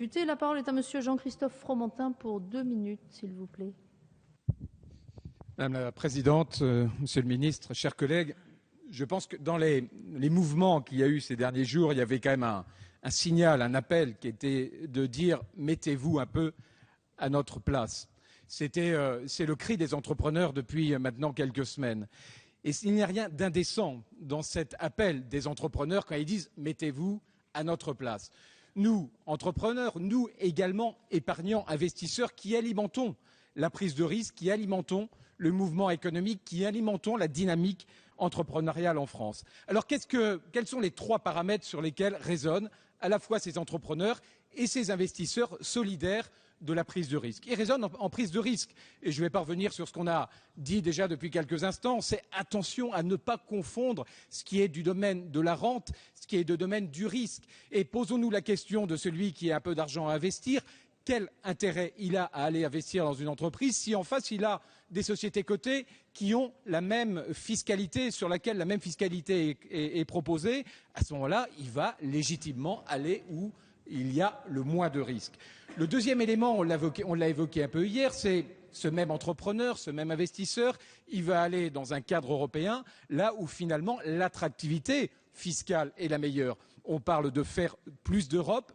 député. La parole est à Monsieur Jean-Christophe Fromentin pour 2 minutes, s'il vous plaît. Madame la Présidente, Monsieur le Ministre, chers collègues, je pense que dans les mouvements qu'il y a eu ces derniers jours, il y avait quand même un signal, un appel qui était de dire « mettez-vous un peu à notre place ». C'est le cri des entrepreneurs depuis maintenant quelques semaines. Et il n'y a rien d'indécent dans cet appel des entrepreneurs quand ils disent « mettez-vous à notre place ». Nous, entrepreneurs, nous également épargnants, investisseurs qui alimentons la prise de risque, qui alimentons le mouvement économique, qui alimentons la dynamique entrepreneuriale en France. Alors quels sont les 3 paramètres sur lesquels résonnent à la fois ces entrepreneurs et ces investisseurs solidaires de la prise de risque? Ils résonnent en prise de risque. Et je vais pas revenir sur ce qu'on a dit déjà depuis quelques instants. C'est attention à ne pas confondre ce qui est du domaine de la rente, ce qui est du domaine du risque. Et posons-nous la question de celui qui a un peu d'argent à investir. Quel intérêt il a à aller investir dans une entreprise si en face il a des sociétés cotées qui ont la même fiscalité, sur laquelle la même fiscalité est proposée? À ce moment-là, il va légitimement aller où il y a le moins de risques. Le deuxième élément, on l'a évoqué un peu hier, c'est ce même entrepreneur, ce même investisseur, il va aller dans un cadre européen, là où finalement l'attractivité fiscale est la meilleure. On parle de faire plus d'Europe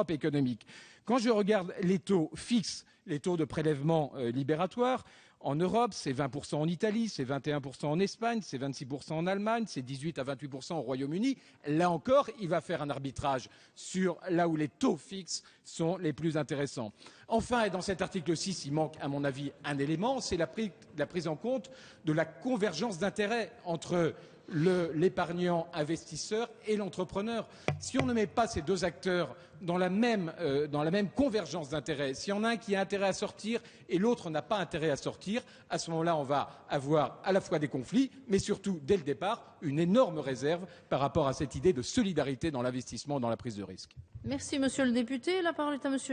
économique. Quand je regarde les taux fixes, les taux de prélèvement libératoire, en Europe, c'est 20% en Italie, c'est 21% en Espagne, c'est 26% en Allemagne, c'est 18 à 28% au Royaume-Uni. Là encore, il va faire un arbitrage sur là où les taux fixes sont les plus intéressants. Enfin, et dans cet article 6, il manque à mon avis un élément, c'est la prise en compte de la convergence d'intérêts entre l'épargnant investisseur et l'entrepreneur. Si on ne met pas ces 2 acteurs dans la même convergence d'intérêts, s'il y en a un qui a intérêt à sortir et l'autre n'a pas intérêt à sortir, à ce moment-là, on va avoir à la fois des conflits, mais surtout, dès le départ, une énorme réserve par rapport à cette idée de solidarité dans l'investissement, dans la prise de risque. Merci, Monsieur le député. La parole est à Monsieur